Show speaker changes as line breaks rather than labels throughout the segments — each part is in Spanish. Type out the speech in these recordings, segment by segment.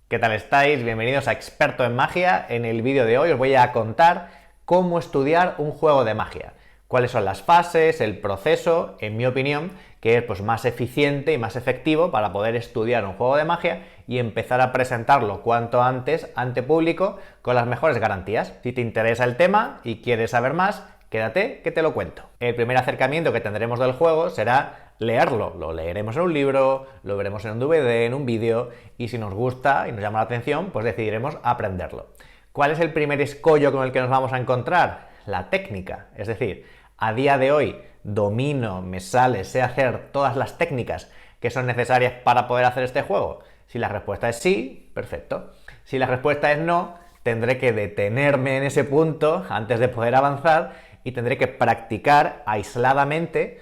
¿Qué tal estáis? Bienvenidos a Experto en Magia. En el vídeo de hoy os voy a contar cómo estudiar un juego de magia. Cuáles son las fases, el proceso, en mi opinión, que es pues, más eficiente y más efectivo para poder estudiar un juego de magia y empezar a presentarlo cuanto antes ante público con las mejores garantías. Si te interesa el tema y quieres saber más, quédate que te lo cuento. El primer acercamiento que tendremos del juego será leerlo. Lo leeremos en un libro, lo veremos en un DVD, en un vídeo, y si nos gusta y nos llama la atención, pues decidiremos aprenderlo. ¿Cuál es el primer escollo con el que nos vamos a encontrar? La técnica. Es decir, a día de hoy domino, me sale, sé hacer todas las técnicas que son necesarias para poder hacer este juego. Si la respuesta es sí, perfecto. Si la respuesta es no, tendré que detenerme en ese punto antes de poder avanzar y tendré que practicar aisladamente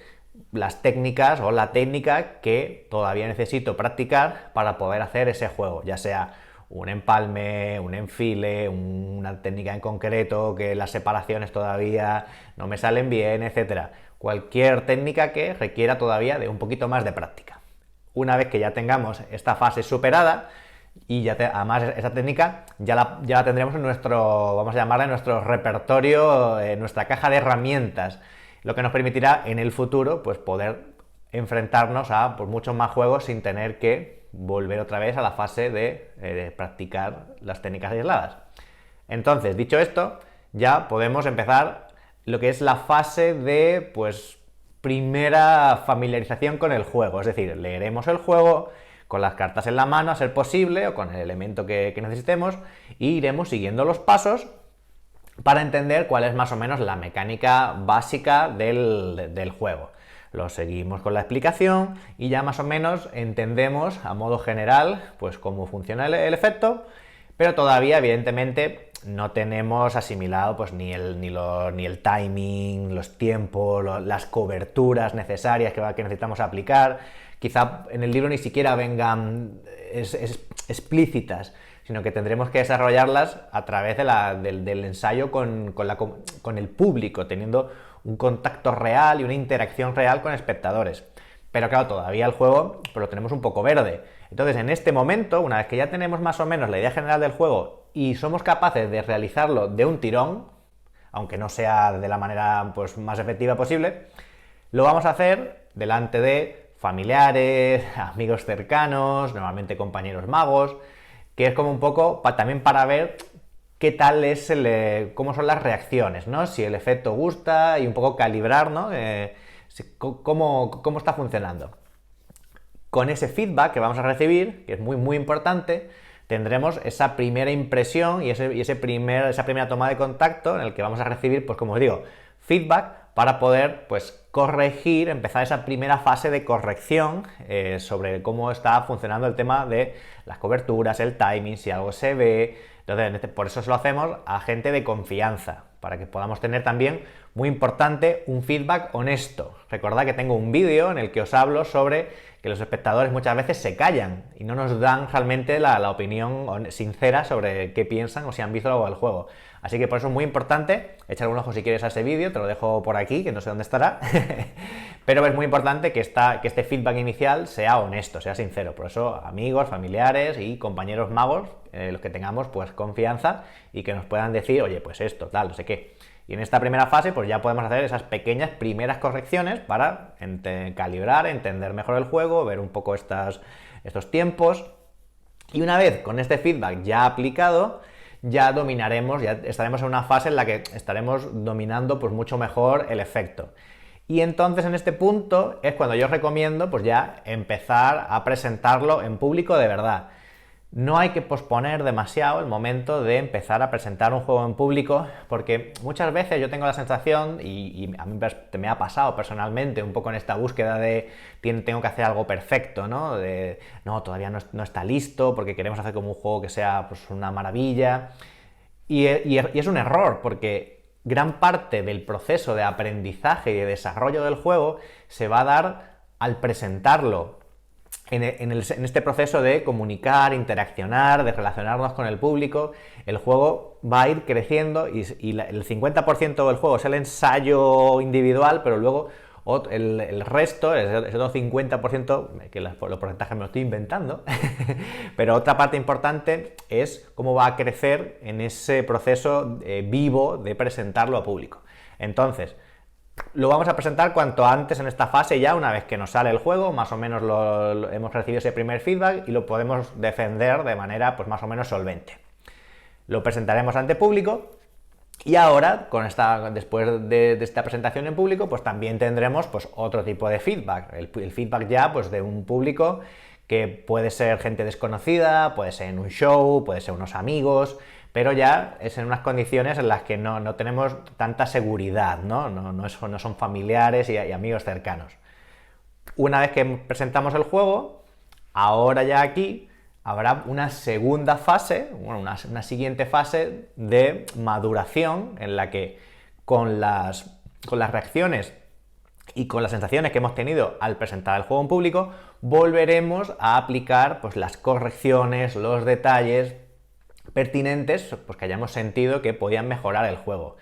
las técnicas o la técnica que todavía necesito practicar para poder hacer ese juego, ya sea un empalme, un enfile, una técnica en concreto, que las separaciones todavía no me salen bien, etc. Cualquier técnica que requiera todavía de un poquito más de práctica. Una vez que ya tengamos esta fase superada, y además esa técnica ya la tendremos en nuestro, vamos a llamarla, en nuestro repertorio, en nuestra caja de herramientas, lo que nos permitirá en el futuro pues poder enfrentarnos a pues, muchos más juegos sin tener que volver otra vez a la fase de practicar las técnicas aisladas. Entonces, dicho esto, ya podemos empezar lo que es la fase de pues primera familiarización con el juego, es decir, leeremos el juego con las cartas en la mano a ser posible o con el elemento que necesitemos y iremos siguiendo los pasos para entender cuál es más o menos la mecánica básica del juego. Lo seguimos con la explicación y ya más o menos entendemos a modo general pues cómo funciona el efecto, pero todavía evidentemente no tenemos asimilado pues ni el timing, los tiempos, las coberturas necesarias que necesitamos aplicar. Quizá en el libro ni siquiera vengan explícitas, sino que tendremos que desarrollarlas a través del ensayo con el público, teniendo un contacto real y una interacción real con espectadores. Pero claro, todavía el juego pues lo tenemos un poco verde. Entonces, en este momento, una vez que ya tenemos más o menos la idea general del juego y somos capaces de realizarlo de un tirón, aunque no sea de la manera pues, más efectiva posible, lo vamos a hacer delante de familiares, amigos cercanos, normalmente compañeros magos, que es como un poco también para ver qué tal es cómo son las reacciones, ¿no? Si el efecto gusta y un poco calibrar, ¿no? Cómo está funcionando. Con ese feedback que vamos a recibir, que es muy muy importante, tendremos esa primera impresión y esa primera toma de contacto en el que vamos a recibir, pues como os digo, feedback para poder pues corregir, empezar esa primera fase de corrección sobre cómo está funcionando el tema de las coberturas, el timing, si algo se ve. Entonces, por eso se lo hacemos a gente de confianza, para que podamos tener también, muy importante, un feedback honesto. Recordad que tengo un vídeo en el que os hablo sobre que los espectadores muchas veces se callan y no nos dan realmente la opinión sincera sobre qué piensan o si han visto algo del juego. Así que por eso es muy importante, echar un ojo si quieres a ese vídeo, te lo dejo por aquí, que no sé dónde estará, pero es muy importante que este feedback inicial sea honesto, sea sincero. Por eso, amigos, familiares y compañeros magos, los que tengamos pues confianza y que nos puedan decir, oye, pues esto, tal, no sé qué. Y en esta primera fase pues ya podemos hacer esas pequeñas primeras correcciones para calibrar, entender mejor el juego, ver un poco estos tiempos. Y una vez con este feedback ya aplicado, ya dominaremos, ya estaremos en una fase en la que estaremos dominando pues mucho mejor el efecto. Y entonces en este punto es cuando yo os recomiendo pues ya empezar a presentarlo en público de verdad. No hay que posponer demasiado el momento de empezar a presentar un juego en público, porque muchas veces yo tengo la sensación, y a mí me ha pasado personalmente un poco en esta búsqueda de tengo que hacer algo perfecto, ¿no? No, todavía no está listo, porque queremos hacer como un juego que sea pues, una maravilla. Y es un error, porque gran parte del proceso de aprendizaje y de desarrollo del juego se va a dar al presentarlo en este proceso de comunicar, interaccionar, de relacionarnos con el público. El juego va a ir creciendo y el 50% del juego es el ensayo individual, pero luego el resto, ese otro 50%, que los porcentajes me lo estoy inventando, pero otra parte importante es cómo va a crecer en ese proceso vivo de presentarlo a público. Entonces, lo vamos a presentar cuanto antes en esta fase ya, una vez que nos sale el juego, más o menos hemos recibido ese primer feedback y lo podemos defender de manera pues más o menos solvente. Lo presentaremos ante público y ahora, después de esta presentación en público, pues también tendremos pues otro tipo de feedback. El feedback ya pues de un público que puede ser gente desconocida, puede ser en un show, puede ser unos amigos, pero ya es en unas condiciones en las que no tenemos tanta seguridad, no son familiares y amigos cercanos. Una vez que presentamos el juego, ahora ya aquí habrá una segunda fase, una siguiente fase de maduración en la que con las reacciones y con las sensaciones que hemos tenido al presentar el juego en público, volveremos a aplicar pues, las correcciones, los detalles pertinentes pues, que hayamos sentido que podían mejorar el juego.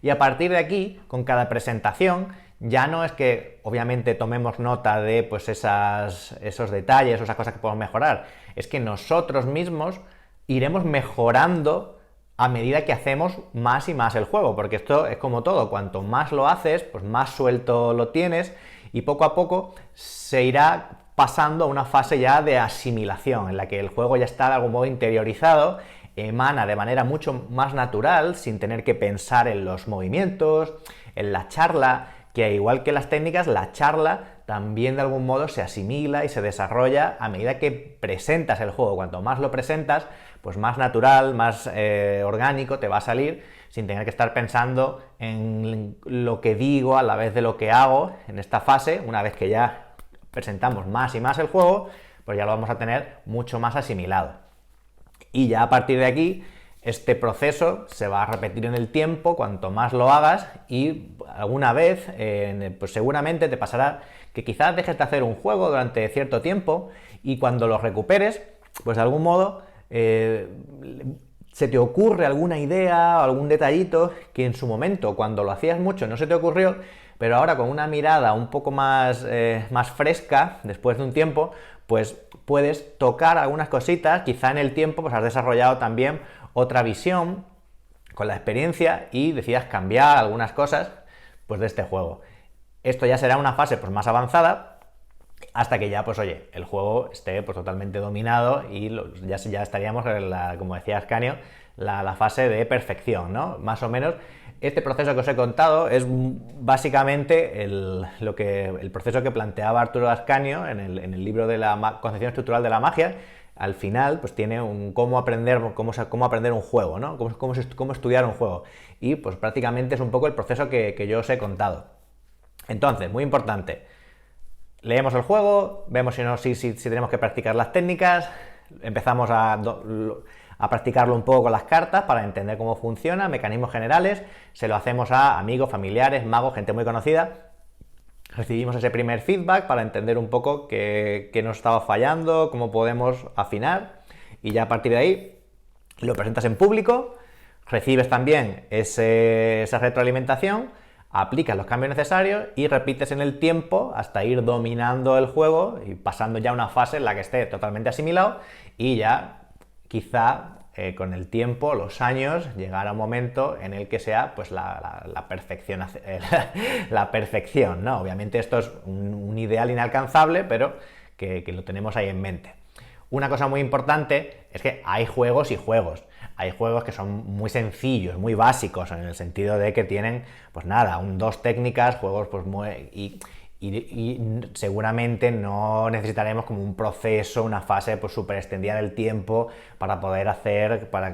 Y a partir de aquí, con cada presentación, ya no es que obviamente tomemos nota de pues, esos detalles o esas cosas que podemos mejorar, es que nosotros mismos iremos mejorando a medida que hacemos más y más el juego, porque esto es como todo, cuanto más lo haces, pues más suelto lo tienes y poco a poco se irá pasando a una fase ya de asimilación, en la que el juego ya está de algún modo interiorizado, emana de manera mucho más natural, sin tener que pensar en los movimientos, en la charla, que igual que las técnicas, la charla también de algún modo se asimila y se desarrolla a medida que presentas el juego. Cuanto más lo presentas, pues más natural, más orgánico te va a salir, sin tener que estar pensando en lo que digo a la vez de lo que hago en esta fase. Una vez que ya presentamos más y más el juego, pues ya lo vamos a tener mucho más asimilado. Y ya a partir de aquí, este proceso se va a repetir en el tiempo, cuanto más lo hagas, y alguna vez, pues seguramente te pasará que quizás dejes de hacer un juego durante cierto tiempo y cuando lo recuperes, pues de algún modo se te ocurre alguna idea o algún detallito que en su momento, cuando lo hacías mucho, no se te ocurrió, pero ahora con una mirada un poco más fresca, después de un tiempo, pues puedes tocar algunas cositas, quizá en el tiempo pues has desarrollado también otra visión con la experiencia y decidas cambiar algunas cosas pues de este juego. Esto ya será una fase pues más avanzada hasta que ya pues oye, el juego esté pues totalmente dominado y ya estaríamos en como decía Ascanio, la fase de perfección, ¿no? Más o menos este proceso que os he contado es básicamente el proceso que planteaba Arturo Ascanio en el libro de la concepción estructural de la magia. Al final, pues tiene un cómo aprender un juego, ¿no? Cómo estudiar un juego. Y pues prácticamente es un poco el proceso que yo os he contado. Entonces, muy importante, leemos el juego, vemos si tenemos que practicar las técnicas, empezamos a practicarlo un poco con las cartas para entender cómo funciona, mecanismos generales, se lo hacemos a amigos, familiares, magos, gente muy conocida. Recibimos ese primer feedback para entender un poco qué nos estaba fallando, cómo podemos afinar y ya a partir de ahí lo presentas en público, recibes también esa retroalimentación, aplicas los cambios necesarios y repites en el tiempo hasta ir dominando el juego y pasando ya a una fase en la que esté totalmente asimilado y ya quizá con el tiempo, los años, llegar a un momento en el que sea pues la perfección, la perfección, ¿no? Obviamente esto es un ideal inalcanzable, pero que lo tenemos ahí en mente. Una cosa muy importante es que hay juegos y juegos. Hay juegos que son muy sencillos, muy básicos, en el sentido de que tienen, pues nada, dos técnicas, juegos pues muy... Y seguramente no necesitaremos como un proceso, una fase pues súper extendida del tiempo para poder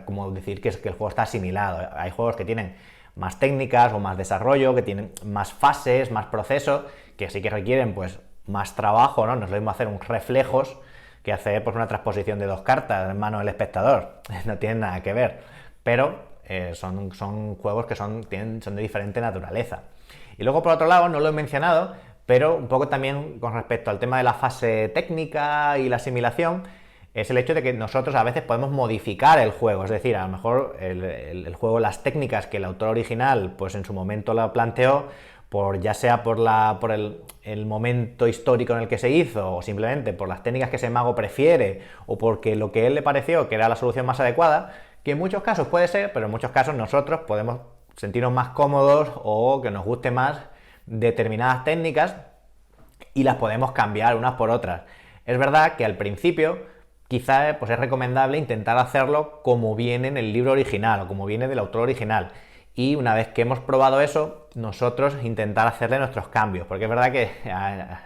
como decir que el juego está asimilado. Hay juegos que tienen más técnicas o más desarrollo, que tienen más fases, más procesos, que sí que requieren pues más trabajo, ¿no? No es lo mismo hacer un reflejos que hacer pues una transposición de 2 cartas en mano del espectador. No tienen nada que ver. Pero son juegos que son de diferente naturaleza. Y luego, por otro lado, no lo he mencionado, pero un poco también con respecto al tema de la fase técnica y la asimilación, es el hecho de que nosotros a veces podemos modificar el juego, es decir, a lo mejor el juego, las técnicas que el autor original pues en su momento lo planteó, ya sea por el momento histórico en el que se hizo, o simplemente por las técnicas que ese mago prefiere, o porque lo que él le pareció que era la solución más adecuada, que en muchos casos puede ser, pero en muchos casos nosotros podemos sentirnos más cómodos o que nos guste más determinadas técnicas y las podemos cambiar unas por otras. Es verdad que al principio quizá pues es recomendable intentar hacerlo como viene en el libro original o como viene del autor original. Y una vez que hemos probado eso, nosotros intentar hacerle nuestros cambios. Porque es verdad que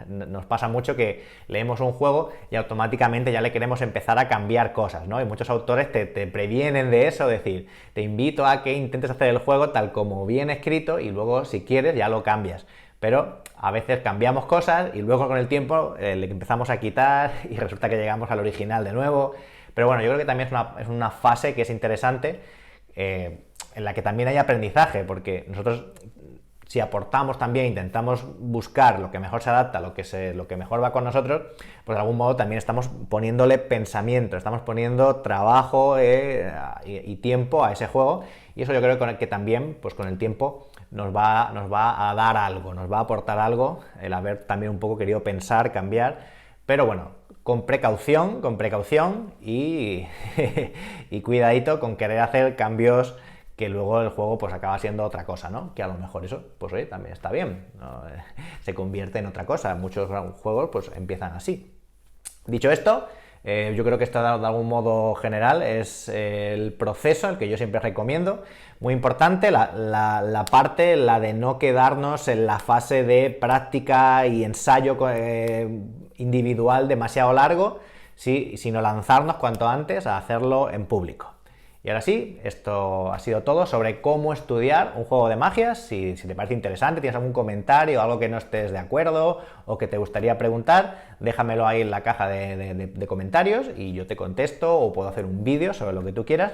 nos pasa mucho que leemos un juego y automáticamente ya le queremos empezar a cambiar cosas, ¿no? Y muchos autores te previenen de eso, es decir, te invito a que intentes hacer el juego tal como viene escrito y luego, si quieres, ya lo cambias. Pero a veces cambiamos cosas y luego con el tiempo le empezamos a quitar y resulta que llegamos al original de nuevo. Pero bueno, yo creo que también es una fase que es interesante, en la que también hay aprendizaje, porque nosotros, si aportamos también, intentamos buscar lo que mejor se adapta, lo que mejor va con nosotros, pues de algún modo también estamos poniéndole pensamiento, estamos poniendo trabajo y tiempo a ese juego, y eso yo creo que también, pues con el tiempo, nos va a dar algo, nos va a aportar algo, el haber también un poco querido pensar, cambiar, pero bueno, con precaución y, y cuidadito con querer hacer cambios que luego el juego pues acaba siendo otra cosa, ¿no? Que a lo mejor eso, pues oye, también está bien, ¿no? Se convierte en otra cosa. Muchos juegos pues empiezan así. Dicho esto, yo creo que esto de algún modo general es el proceso, el que yo siempre recomiendo. Muy importante la parte, la de no quedarnos en la fase de práctica y ensayo individual demasiado largo, sino lanzarnos cuanto antes a hacerlo en público. Y ahora sí, esto ha sido todo sobre cómo estudiar un juego de magia. Si te parece interesante, tienes algún comentario, algo que no estés de acuerdo o que te gustaría preguntar, déjamelo ahí en la caja de comentarios y yo te contesto o puedo hacer un vídeo sobre lo que tú quieras.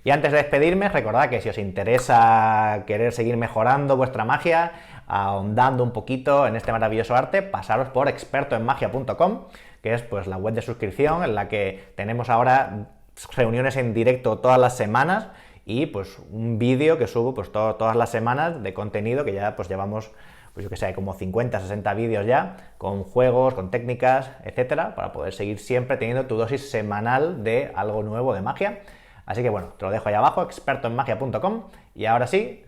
Y antes de despedirme, recordad que si os interesa querer seguir mejorando vuestra magia, ahondando un poquito en este maravilloso arte, pasaros por expertoenmagia.com, que es pues la web de suscripción en la que tenemos ahora reuniones en directo todas las semanas y pues un vídeo que subo pues todas las semanas de contenido que ya pues llevamos, pues yo que sé, como 50, 60 vídeos ya, con juegos, con técnicas, etcétera, para poder seguir siempre teniendo tu dosis semanal de algo nuevo de magia. Así que bueno, te lo dejo ahí abajo, expertoenmagia.com, y ahora sí,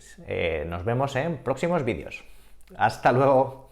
nos vemos en próximos vídeos. ¡Hasta luego!